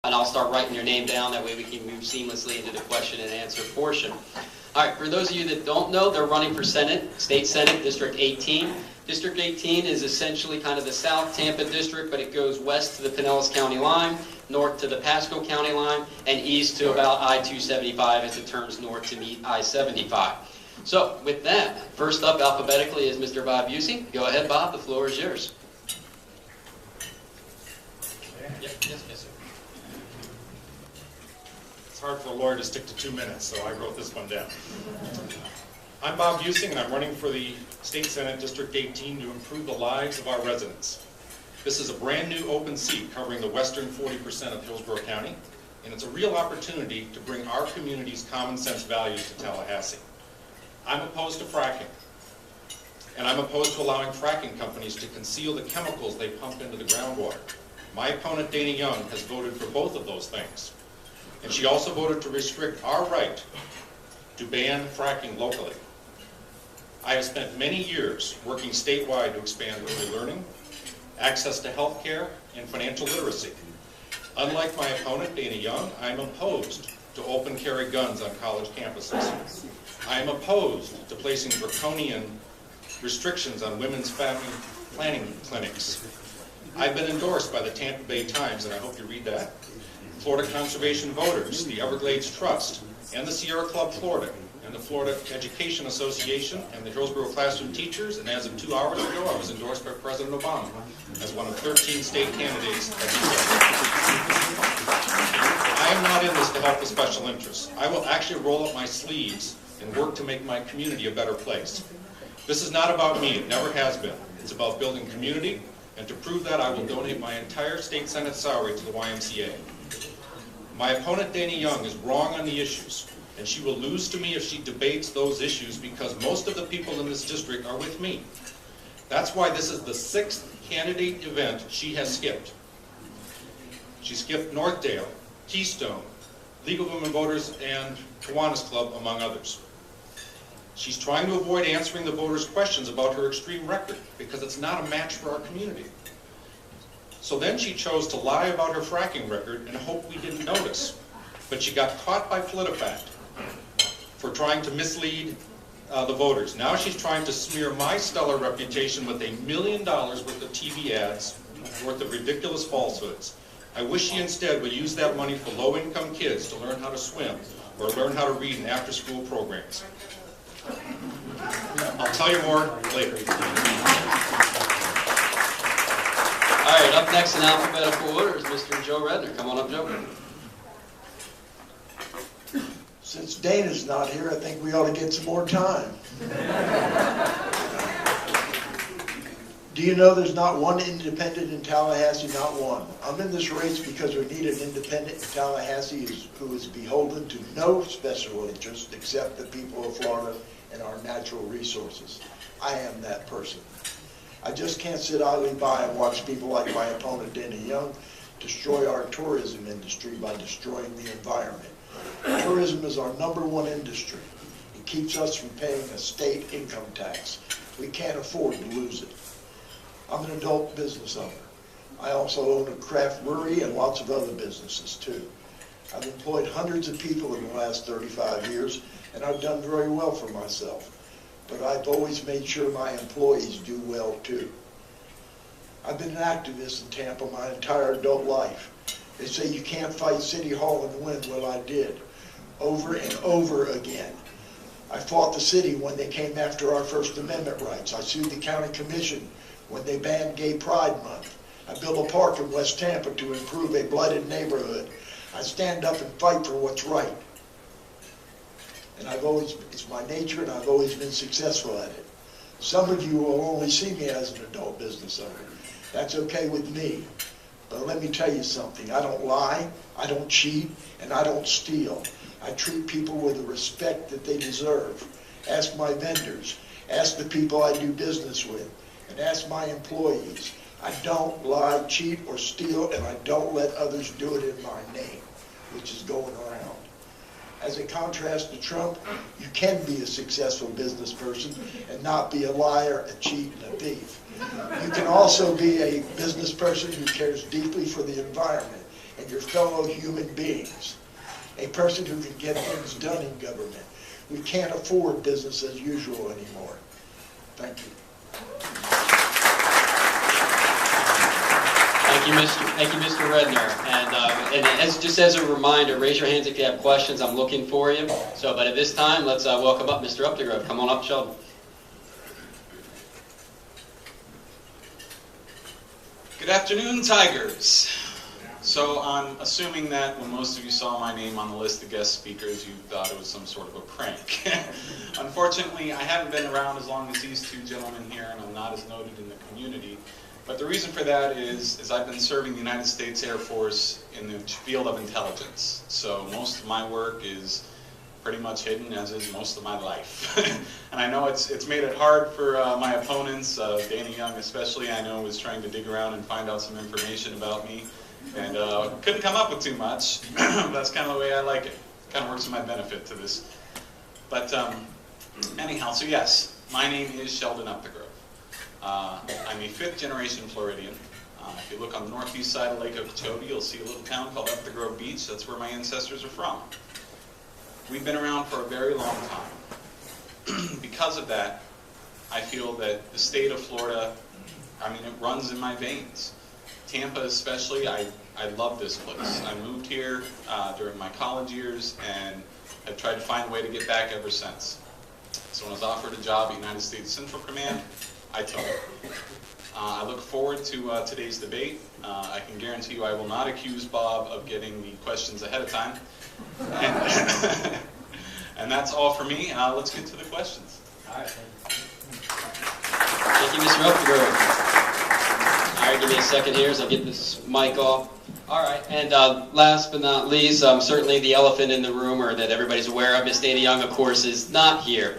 and I'll start writing your name down. That way we can move seamlessly into the question and answer portion. All right, for those of you that don't know, they're running for Senate, State Senate, District 18. District 18 is essentially kind of the South Tampa district, but it goes west to the Pinellas County line, north to the Pasco County line, and east to about I-275 as it turns north to meet I-75. So with that, first up alphabetically is Mr. Bob Buesing. Go ahead, Bob, the floor is yours. Yes, sir. It's hard for a lawyer to stick to 2 minutes, so I wrote this one down. I'm Bob Buesing, and I'm running for the State Senate District 18 to improve the lives of our residents. This is a brand new open seat covering the western 40% of Hillsborough County, and it's a real opportunity to bring our community's common sense values to Tallahassee. I'm opposed to fracking, and I'm opposed to allowing fracking companies to conceal the chemicals they pump into the groundwater. My opponent, Dana Young, has voted for both of those things. And she also voted to restrict our right to ban fracking locally. I have spent many years working statewide to expand early learning, access to health care, and financial literacy. Unlike my opponent, Dana Young, I am opposed to open carry guns on college campuses. I am opposed to placing draconian restrictions on women's family planning clinics. I've been endorsed by the Tampa Bay Times, and I hope you read that, Florida Conservation Voters, the Everglades Trust, and the Sierra Club Florida, and the Florida Education Association, and the Hillsborough Classroom Teachers, and as of 2 hours ago, I was endorsed by President Obama as one of 13 state candidates. I am not in this to help the special interests. I will actually roll up my sleeves and work to make my community a better place. This is not about me, it never has been. It's about building community, and to prove that, I will donate my entire state senate salary to the YMCA. My opponent, Dana Young, is wrong on the issues, and she will lose to me if she debates those issues because most of the people in this district are with me. That's why this is the 6th candidate event she has skipped. She skipped Northdale, Keystone, League of Women Voters, and Kiwanis Club, among others. She's trying to avoid answering the voters' questions about her extreme record because it's not a match for our community. So then she chose to lie about her fracking record and hope we didn't notice. But she got caught by PolitiFact for trying to mislead the voters. Now she's trying to smear my stellar reputation with $1 million worth of TV ads worth of ridiculous falsehoods. I wish she instead would use that money for low-income kids to learn how to swim or learn how to read in after-school programs. I'll tell you more later. All right, up next in alphabetical order is Mr. Joe Redner. Come on up, Joe. Since Dana's not here, I think we ought to get some more time. Do you know there's not one independent in Tallahassee? Not one. I'm in this race because we need an independent in Tallahassee who is beholden to no special interest except the people of Florida and our natural resources. I am that person. I just can't sit idly by and watch people like my opponent, Dana Young, destroy our tourism industry by destroying the environment. Tourism is our #1 industry. It keeps us from paying a state income tax. We can't afford to lose it. I'm an adult business owner. I also own a craft brewery and lots of other businesses too. I've employed hundreds of people in the last 35 years, and I've done very well for myself. But I've always made sure my employees do well too. I've been an activist in Tampa my entire adult life. They say you can't fight City Hall and win. Well, I did, over and over again. I fought the city when they came after our First Amendment rights. I sued the county commission when they banned Gay Pride Month. I built a park in West Tampa to improve a blighted neighborhood. I stand up and fight for what's right. And it's my nature, and I've always been successful at it. Some of you will only see me as an adult business owner. That's okay with me. But let me tell you something. I don't lie, I don't cheat, and I don't steal. I treat people with the respect that they deserve. Ask my vendors, ask the people I do business with, and ask my employees. I don't lie, cheat, or steal, and I don't let others do it in my name, which is going around. As a contrast to Trump, you can be a successful business person and not be a liar, a cheat, and a thief. You can also be a business person who cares deeply for the environment and your fellow human beings. A person who can get things done in government. We can't afford business as usual anymore. Thank you. Thank you, Mr. Redner. And just as a reminder, raise your hands if you have questions. I'm looking for you. So, but at this time, let's welcome up Mr. Upthegrove. Come on up, Sheldon. Good afternoon, Tigers. So I'm assuming that when most of you saw my name on the list of guest speakers, you thought it was some sort of a prank. Unfortunately, I haven't been around as long as these two gentlemen here, and I'm not as noted in the community. But the reason for that is I've been serving the United States Air Force in the field of intelligence. So most of my work is pretty much hidden, as is most of my life. And I know it's made it hard for my opponents, Danny Young especially, I know was trying to dig around and find out some information about me. And couldn't come up with too much. That's kind of the way I like it. Kind of works to my benefit to this. But anyhow, so yes, my name is Sheldon Upthegrove. I'm a fifth-generation Floridian. If you look on the northeast side of Lake Okeechobee, you'll see a little town called Upthegrove Beach. That's where my ancestors are from. We've been around for a very long time. Because of that, I feel that the state of Florida, I mean, it runs in my veins. Tampa especially, I love this place. I moved here during my college years and have tried to find a way to get back ever since. So when I was offered a job at United States Central Command, I took it. I look forward to today's debate. I can guarantee you I will not accuse Bob of getting the questions ahead of time. And that's all for me. Let's get to the questions. All right. Thank you, Mr. Upthegrove. All right, give me a second here as I get this mic off. All right, and last but not least, certainly the elephant in the room, or that everybody's aware of, Miss Dana Young, of course, is not here.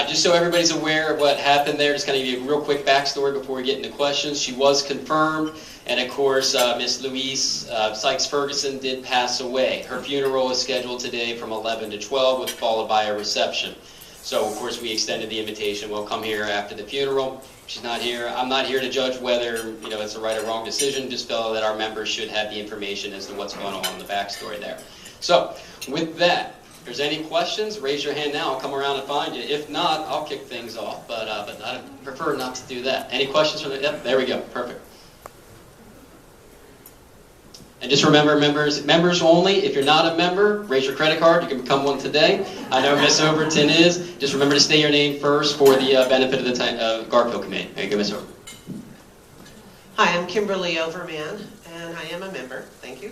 Just so everybody's aware of what happened there, just kind of give you a real quick backstory before we get into questions. She was confirmed, and of course, Miss Louise Sykes-Ferguson did pass away. Her funeral is scheduled today from 11 to 12, followed by a reception. So, of course, we extended the invitation. We'll come here after the funeral. She's not here. I'm not here to judge whether it's a right or wrong decision. Just felt that our members should have the information as to what's going on in the backstory there. So, with that, if there's any questions, raise your hand now. I'll come around and find you. If not, I'll kick things off. But I prefer not to do that. Any questions from the? Yep, there we go. Perfect. And just remember, members only. If you're not a member, raise your credit card. You can become one today. I know Miss Overton is. Just remember to state your name first for the benefit of the Garfield Committee. There you go, Miss Overton. Hi, I'm Kimberly Overman, and I am a member. Thank you.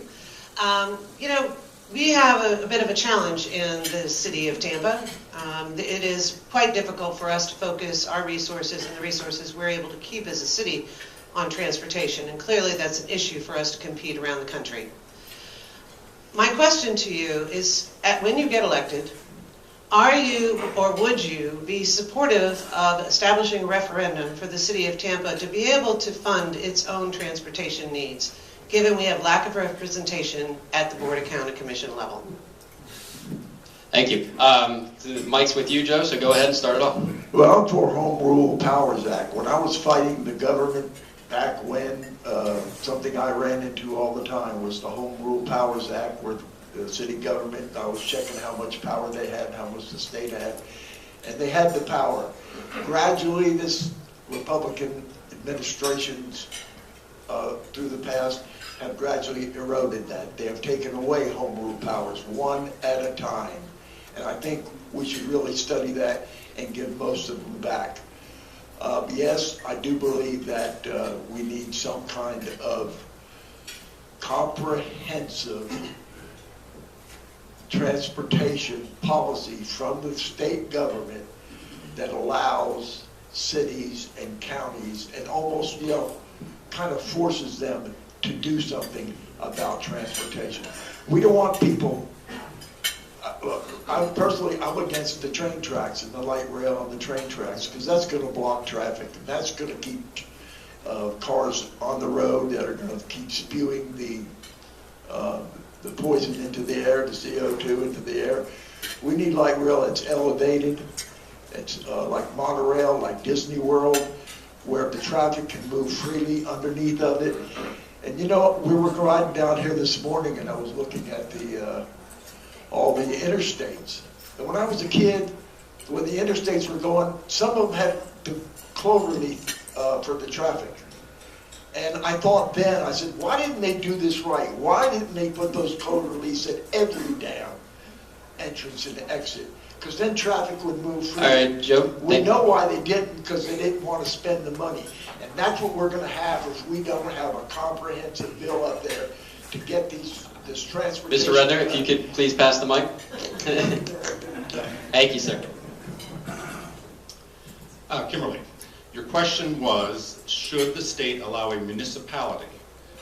We have a bit of a challenge in the city of Tampa. It is quite difficult for us to focus our resources and the resources we're able to keep as a city on transportation, and clearly that's an issue for us to compete around the country. My question to you is, when you get elected, are you or would you be supportive of establishing a referendum for the city of Tampa to be able to fund its own transportation needs, given we have lack of representation at the Board of County Commission level? Thank you. The mic's with you, Joe, so go ahead and start it off. Well, I'm for Home Rule Powers Act. When I was fighting the government back when, something I ran into all the time was the Home Rule Powers Act, where the city government, I was checking how much power they had, how much the state had, and they had the power. Gradually, this Republican administrations through the past have gradually eroded that. They have taken away home rule powers one at a time. And I think we should really study that and give most of them back. Yes, I do believe that we need some kind of comprehensive transportation policy from the state government that allows cities and counties and almost, kind of forces them to do something about transportation. We don't want people, look, I'm against the train tracks and the light rail on the train tracks, because that's going to block traffic, and that's going to keep cars on the road that are going to keep spewing the poison into the air, the CO2 into the air. We need light rail that's elevated. It's like monorail, like Disney World, where the traffic can move freely underneath of it. And you know, we were riding down here this morning and I was looking at all the interstates. And when I was a kid, when the interstates were going, some of them had the clover leaf for the traffic. And I thought then, I said, why didn't they do this right? Why didn't they put those clover leaves at every damn entrance and exit? Because then traffic would move free. All right, Joe. We know why they didn't, because they didn't want to spend the money. And that's what we're going to have if we don't have a comprehensive bill up there to get this transportation. Mr. Redner, if you could please pass the mic. Thank you, sir. Kimberly, your question was, should the state allow a municipality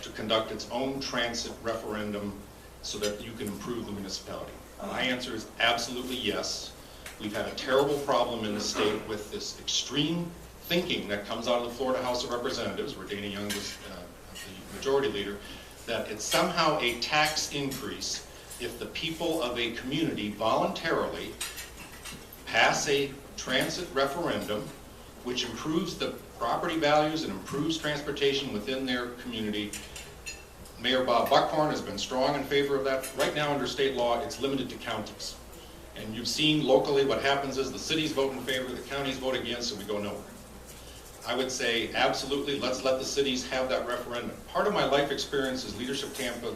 to conduct its own transit referendum so that you can improve the municipality? My answer is absolutely yes. We've had a terrible problem in the state with this extreme thinking that comes out of the Florida House of Representatives, where Dana Young was the majority leader, that it's somehow a tax increase if the people of a community voluntarily pass a transit referendum which improves the property values and improves transportation within their community. Mayor Bob Buckhorn has been strong in favor of that. Right now, under state law, it's limited to counties. And you've seen locally what happens is the cities vote in favor, the counties vote against, and we go nowhere. I would say absolutely, let's let the cities have that referendum. Part of my life experience is Leadership Tampa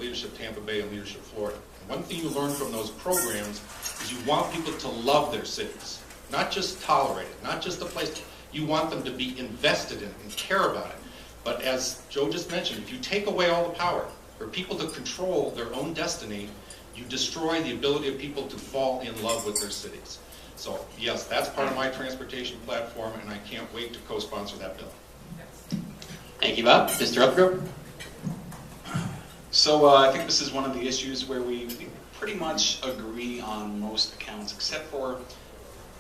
Bay, and Leadership Florida. And one thing you learn from those programs is you want people to love their cities, not just tolerate it, not just a place. You want them to be invested in it and care about it. But as Joe just mentioned, if you take away all the power for people to control their own destiny, you destroy the ability of people to fall in love with their cities. So yes, that's part of my transportation platform, and I can't wait to co-sponsor that bill. Thank you, Bob. Mr. Upthegrove. So I think this is one of the issues where we pretty much agree on most accounts, except for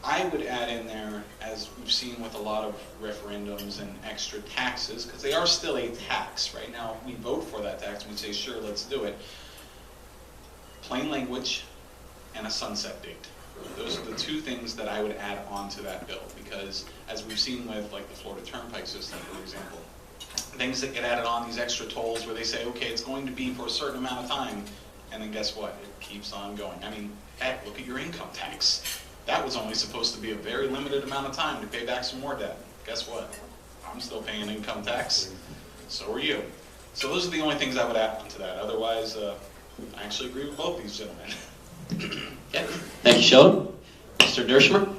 I would add in there, as we've seen with a lot of referendums and extra taxes, because they are still a tax. Right now, we vote for that tax and we say, sure, let's do it. Plain language and a sunset date. Those are the two things that I would add on to that bill, because as we've seen with like the Florida Turnpike system, for example, things that get added on, these extra tolls where they say, okay, it's going to be for a certain amount of time, and then guess what? It keeps on going. I mean, heck, look at your income tax. That was only supposed to be a very limited amount of time to pay back some more debt. Guess what? I'm still paying income tax. So are you. So those are the only things I would add on to that. Otherwise, I actually agree with both these gentlemen. Okay. Thank you, Sheldon. Mr. Dershmer.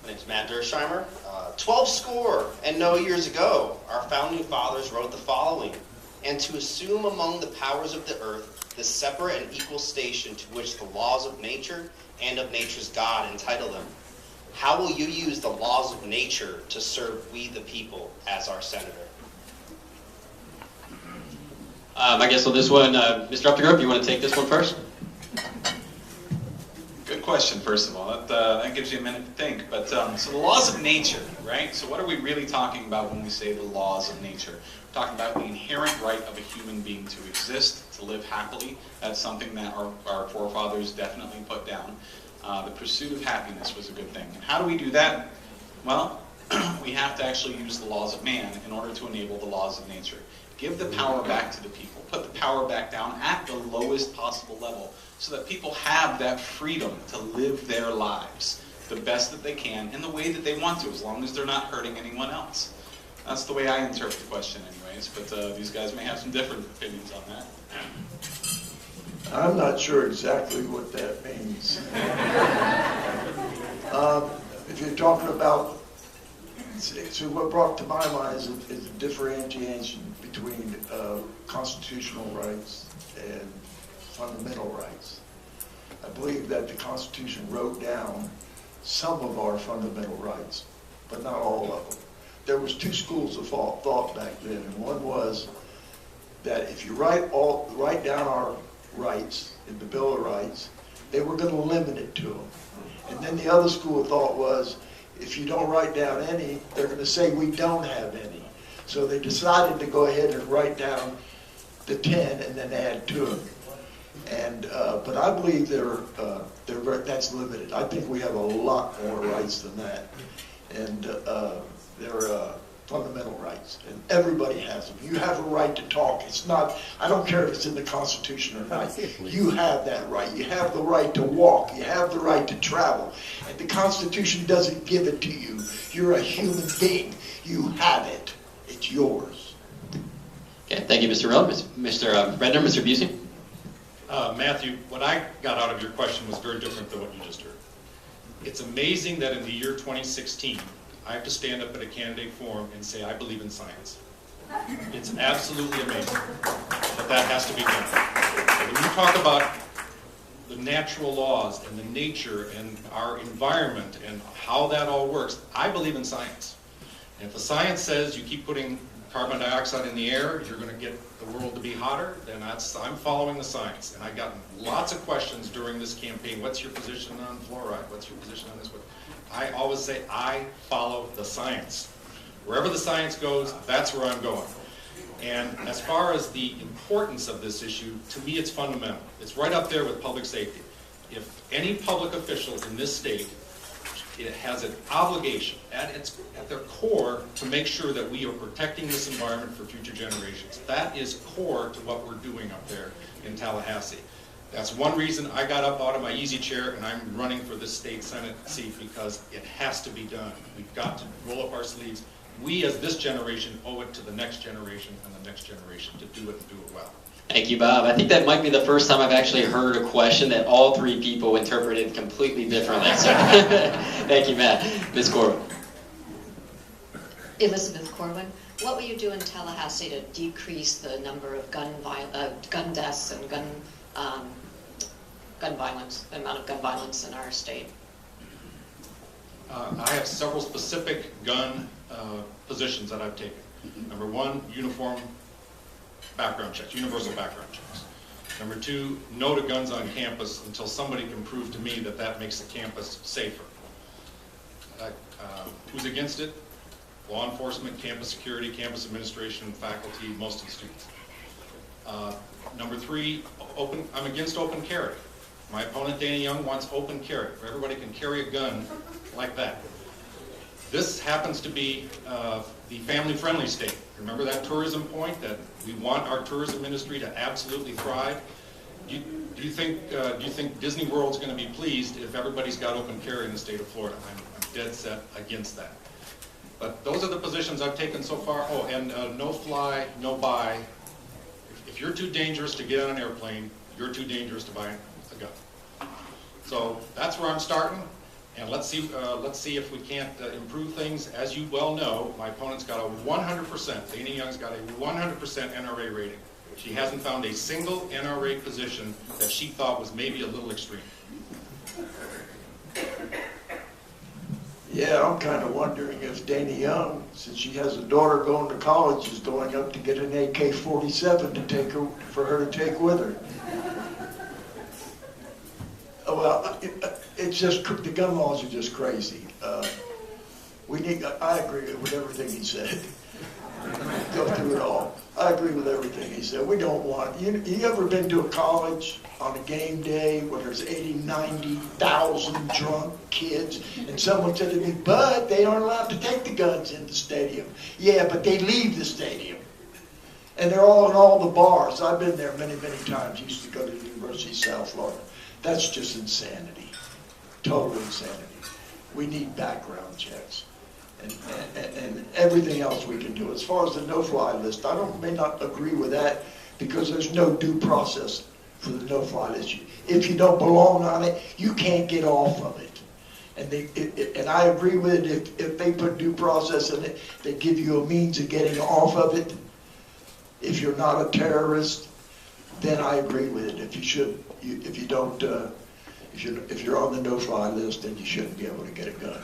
My name's Matt Dersheimer. 12 score and no years ago, our founding fathers wrote the following: and to assume among the powers of the earth the separate and equal station to which the laws of nature and of nature's God entitle them. How will you use the laws of nature to serve we the people as our senator? I guess on this one, Mr. Upthegrove, you want to take this one first? Good question, first of all. That gives you a minute to think. But so the laws of nature, right? So what are we really talking about when we say the laws of nature? We're talking about the inherent right of a human being to exist, to live happily. That's something that our forefathers definitely put down. The pursuit of happiness was a good thing. And how do we do that? Well, we have to actually use the laws of man in order to enable the laws of nature. Give the power back to the people. Put the power back down at the lowest possible level so that people have that freedom to live their lives the best that they can in the way that they want to, as long as they're not hurting anyone else. That's the way I interpret the question anyways, but these guys may have some different opinions on that. I'm not sure exactly what that means. If you're talking about, so what brought to my mind is the differentiation between constitutional rights and fundamental rights. I believe that the Constitution wrote down some of our fundamental rights, but not all of them. There was two schools of thought back then, and one was that if you write down our rights in the Bill of Rights, they were going to limit it to them. And then the other school of thought was, if you don't write down any, they're going to say we don't have any. So they decided to go ahead and write down the 10 and then add to them. And but I believe that's limited. I think we have a lot more rights than that. And fundamental rights, and everybody has them. You have a right to talk. It's not, I don't care if it's in the Constitution or not. You have that right. You have the right to walk. You have the right to travel. And the Constitution doesn't give it to you. You're a human being. You have it. It's yours. Okay, thank you, Mr. Rowe. Mr. Redner, Mr. Buesing? Matthew, what I got out of your question was very different than what you just heard. It's amazing that in the year 2016, I have to stand up at a candidate forum and say I believe in science. It's absolutely amazing, but that has to be done. When you talk about the natural laws and the nature and our environment and how that all works, I believe in science. And if the science says you keep putting carbon dioxide in the air, you're going to get the world to be hotter, then I'm following the science. And I've gotten lots of questions during this campaign. What's your position on fluoride? What's your position on this? I always say I follow the science. Wherever the science goes, that's where I'm going. And as far as the importance of this issue, to me it's fundamental. It's right up there with public safety. If any public official in this state, it has an obligation at their core to make sure that we are protecting this environment for future generations. That is core to what we're doing up there in Tallahassee. That's one reason I got up out of my easy chair and I'm running for this state Senate seat, because it has to be done. We've got to roll up our sleeves. We as this generation owe it to the next generation and the next generation to do it and do it well. Thank you, Bob. I think that might be the first time I've actually heard a question that all three people interpreted completely differently. So, thank you, Matt. Ms. Corbin. Elizabeth Corwin, what will you do in Tallahassee to decrease the number of gun deaths and gun violence, the amount of gun violence in our state? I have several specific gun positions that I've taken. Number one, uniform background checks, universal background checks. Number two, no to guns on campus until somebody can prove to me that that makes the campus safer. Who's against it? Law enforcement, campus security, campus administration, faculty, most of the students. Number three, I'm against open carry. My opponent, Danny Young, wants open carry, where everybody can carry a gun like that. This happens to be the family-friendly state. Remember that tourism point, that we want our tourism industry to absolutely thrive? Do you think Disney World's going to be pleased if everybody's got open carry in the state of Florida? I'm dead set against that. But those are the positions I've taken so far. Oh, and no fly, no buy. If you're too dangerous to get on an airplane, you're too dangerous to buy a gun. So that's where I'm starting. And let's see if we can't improve things. As you well know, my opponent's got a 100%, Danny Young's got a 100% NRA rating. She hasn't found a single NRA position that she thought was maybe a little extreme. Yeah, I'm kind of wondering if Danny Young, since she has a daughter going to college, is going up to get an AK-47 for her to take with her. Well, it's just, the gun laws are just crazy. I agree with everything he said. Go through it all. I agree with everything he said. We don't want, you ever been to a college on a game day where there's 80, 90,000 drunk kids, and someone said to me, but they aren't allowed to take the guns in the stadium. Yeah, but they leave the stadium. And they're all in all the bars. I've been there many, many times. Used to go to the University of South Florida. That's just insanity. Total insanity. We need background checks. And everything else we can do. As far as the no-fly list, I may not agree with that because there's no due process for the no-fly list. If you don't belong on it, you can't get off of it. And I agree with it if they put due process in it, they give you a means of getting off of it. If you're not a terrorist, then I agree with it. If you're on the no-fly list, then you shouldn't be able to get a gun.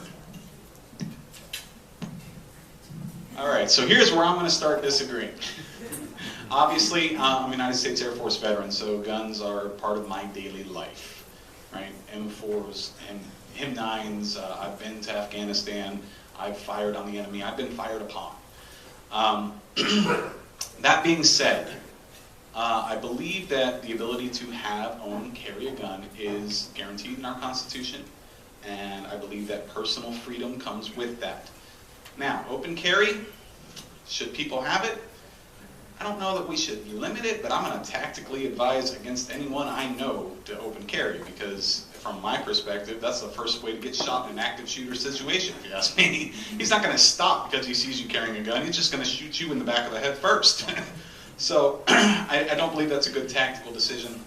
All right, so here's where I'm going to start disagreeing. Obviously, I'm a United States Air Force veteran, so guns are part of my daily life, right? M4s and M9s, I've been to Afghanistan, I've fired on the enemy, I've been fired upon. That being said, I believe that the ability to own and carry a gun is guaranteed in our Constitution, and I believe that personal freedom comes with that. Now, open carry, Should people have it? I don't know that we should limit it, but I'm going to tactically advise against anyone I know to open carry, because from my perspective, that's the first way to get shot in an active shooter situation, if you ask me. He's not going to stop because he sees you carrying a gun. He's just going to shoot you in the back of the head first. So I don't believe that's a good tactical decision.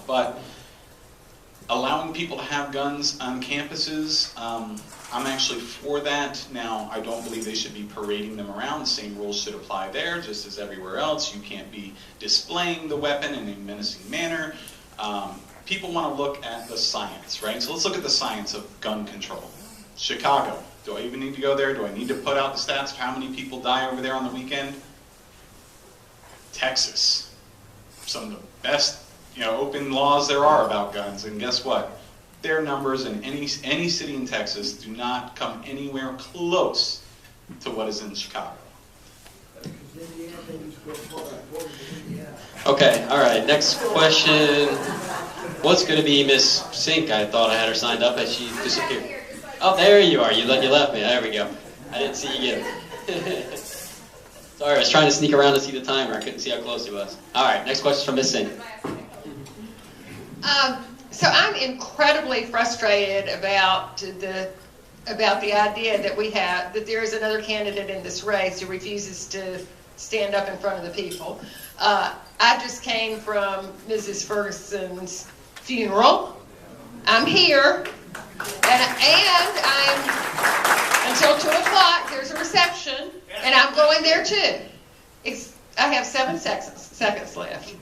But allowing people to have guns on campuses, I'm actually for that. Now, I don't believe they should be parading them around. The same rules should apply there, just as everywhere else. You can't be displaying the weapon in a menacing manner. People want to look at the science, right? So let's look at the science of gun control. Chicago, do I even need to go there? Do I need to put out the stats of how many people die over there on the weekend? Texas, some of the best, open laws there are about guns, and guess what? Their numbers in any city in Texas do not come anywhere close to what is in Chicago. Okay, all right, next question. What's going to be Miss Sink? I thought I had her signed up, as she disappeared. Oh, there you are. You left me. There we go. I didn't see you get Sorry, I was trying to sneak around to see the timer. I couldn't see how close he was. All right, next question from Miss Sink. So I'm incredibly frustrated about the idea that there is another candidate in this race who refuses to stand up in front of the people. I just came from Mrs. Ferguson's funeral. I'm here, and I'm until 2 o'clock. There's a reception, and I'm going there too. I have 7 seconds left.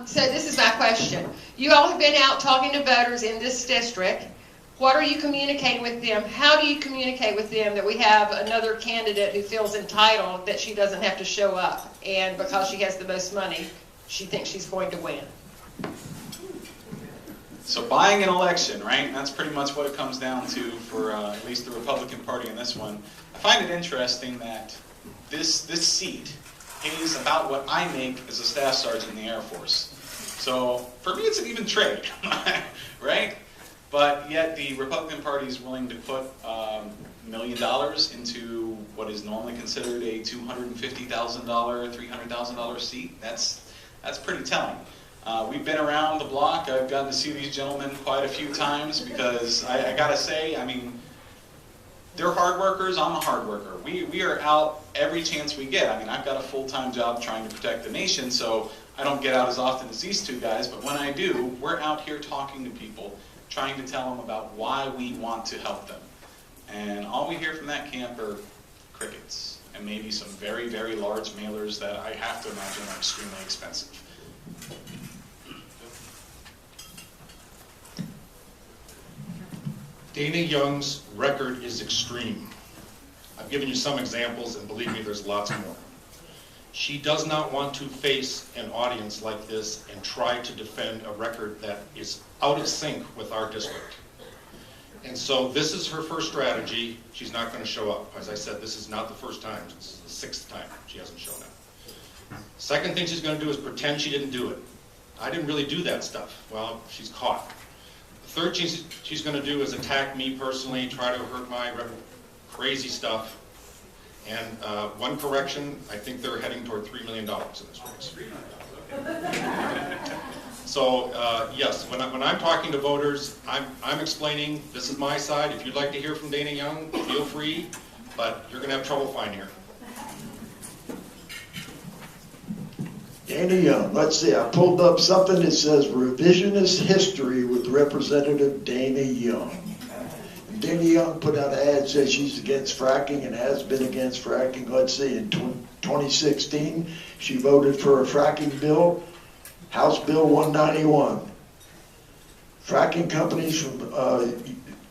So this is my question. You all have been out talking to voters in this district. What are you communicating with them? How do you communicate with them that we have another candidate who feels entitled that she doesn't have to show up, and because she has the most money, she thinks she's going to win? So buying an election, right? That's pretty much what it comes down to for at least the Republican Party in this one. I find it interesting that this seat pays about what I make as a staff sergeant in the Air Force. So for me, it's an even trade, right? But yet the Republican Party is willing to put $1 million into what is normally considered a $250,000, $300,000 seat. That's pretty telling. We've been around the block. I've gotten to see these gentlemen quite a few times because I gotta say, I mean, they're hard workers, I'm a hard worker. We are out every chance we get. I mean, I've got a full-time job trying to protect the nation, so I don't get out as often as these two guys, but when I do, we're out here talking to people, trying to tell them about why we want to help them. And all we hear from that camp are crickets, and maybe some very, very large mailers that I have to imagine are extremely expensive. Dana Young's record is extreme. I've given you some examples, and believe me, there's lots more. She does not want to face an audience like this and try to defend a record that is out of sync with our district. And so this is her first strategy. She's not going to show up. As I said, this is not the first time. This is the 6th time she hasn't shown up. Second thing she's going to do is pretend she didn't do it. I didn't really do that stuff. Well, she's caught. The third thing she's going to do is attack me personally, try to hurt my crazy stuff. And one correction, I think they're heading toward $3 million in this race. So yes, when I'm talking to voters, I'm explaining this is my side. If you'd like to hear from Dana Young, feel free, but you're going to have trouble finding her. Dana Young, let's see, I pulled up something that says revisionist history with Representative Dana Young. And Dana Young put out an ad that says she's against fracking and has been against fracking. Let's see, in 2016, she voted for a fracking bill, House Bill 191. Fracking companies from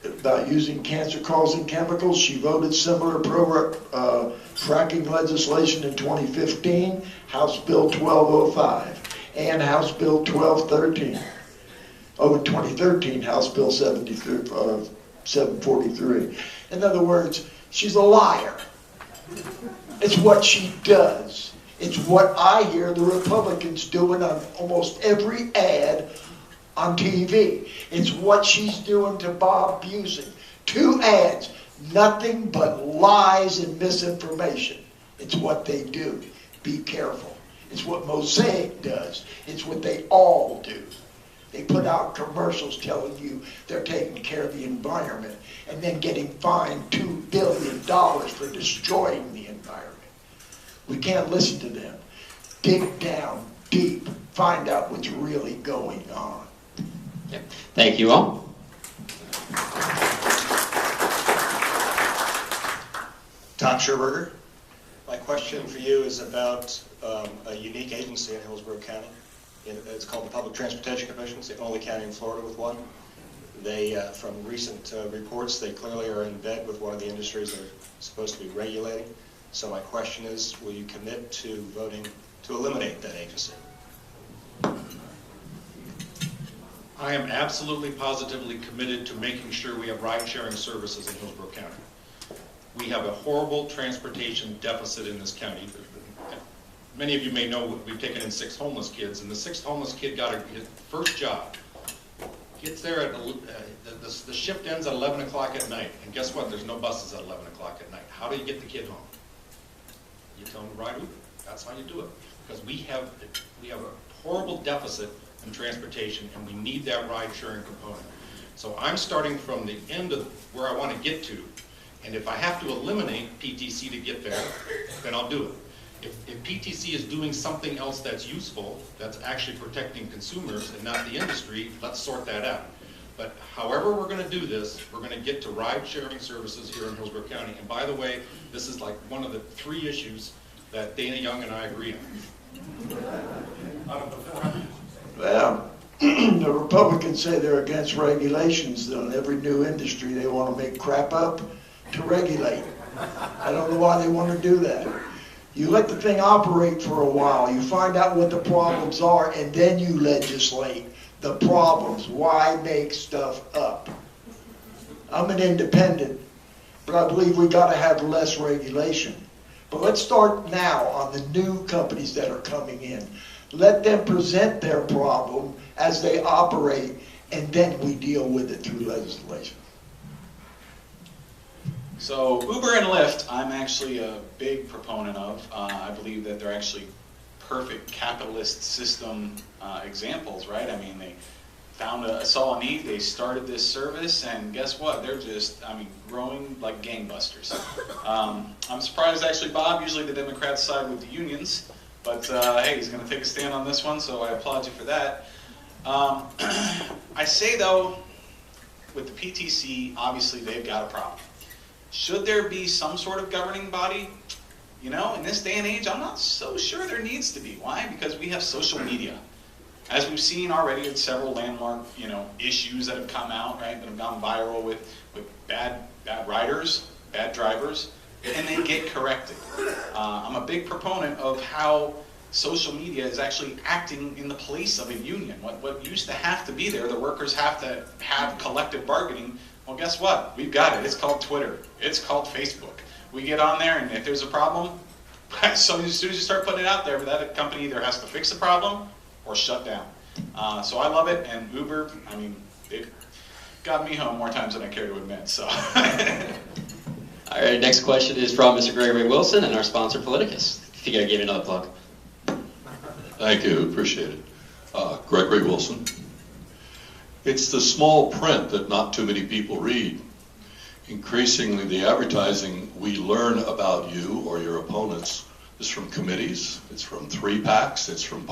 about using cancer-causing chemicals. She voted similar fracking legislation in 2015, House Bill 1205, and House Bill 1213. Oh, in 2013, House Bill 743. In other words, she's a liar. It's what she does. It's what I hear the Republicans doing on almost every ad on TV. It's what she's doing to Bob Buesing. 2 ads. Nothing but lies and misinformation. It's what they do. Be careful. It's what Mosaic does. It's what they all do. They put out commercials telling you they're taking care of the environment and then getting fined $2 billion for destroying the environment. We can't listen to them. Dig down deep. Find out what's really going on. Yep. Thank you all. Tom Scherberger. My question for you is about a unique agency in Hillsborough County. It's called the Public Transportation Commission. It's the only county in Florida with one. They, from recent reports, they clearly are in bed with one of the industries they're supposed to be regulating. So my question is, will you commit to voting to eliminate that agency? I am absolutely positively committed to making sure we have ride-sharing services in Hillsborough County. We have a horrible transportation deficit in this county. Many of you may know we've taken in 6 homeless kids, and the 6th homeless kid got his first job. Gets there at the shift ends at 11 o'clock at night, and guess what? There's no buses at 11 o'clock at night. How do you get the kid home? You tell him to ride Uber. That's how you do it, because we have a horrible deficit in transportation, and we need that ride-sharing component. So I'm starting from the end of where I want to get to, and if I have to eliminate PTC to get there, then I'll do it. If PTC is doing something else that's useful, that's actually protecting consumers and not the industry, let's sort that out. But however we're going to do this, we're going to get to ride-sharing services here in Hillsborough County. And by the way, this is like one of the 3 issues that Dana Young and I agree on. Out of the 400. Well, the Republicans say they're against regulations. On every new industry, they want to make crap up to regulate. I don't know why they want to do that. You let the thing operate for a while, you find out what the problems are, and then you legislate the problems. Why make stuff up? I'm an independent, but I believe we got to have less regulation. But let's start now on the new companies that are coming in. Let them present their problem as they operate, and then we deal with it through legislation. So Uber and Lyft, I'm actually a big proponent of. I believe that they're actually perfect capitalist system examples, right? I mean, they saw a need, they started this service, and guess what? They're just, growing like gangbusters. I'm surprised, actually, Bob, usually the Democrats side with the unions, but hey, he's going to take a stand on this one, so I applaud you for that. I say, though, with the PTC, obviously they've got a problem. Should there be some sort of governing body? You know, in this day and age, I'm not so sure there needs to be. Why? Because we have social media. As we've seen already in several landmark, issues that have come out, right, that have gone viral with bad riders, bad drivers, and they get corrected. I'm a big proponent of how social media is actually acting in the place of a union. What used to have to be there, the workers have to have collective bargaining. Well, guess what? We've got it. It's called Twitter. It's called Facebook. We get on there, and if there's a problem, so as soon as you start putting it out there, that company either has to fix the problem or shut down. So I love it, and Uber, they've got me home more times than I care to admit. So. All right, next question is from Mr. Gregory Wilson and our sponsor, Politicus. If you gotta give another plug. Thank you, appreciate it. Gregory Wilson. It's the small print that not too many people read. Increasingly, the advertising we learn about you or your opponents is from committees, it's from 3-packs, it's from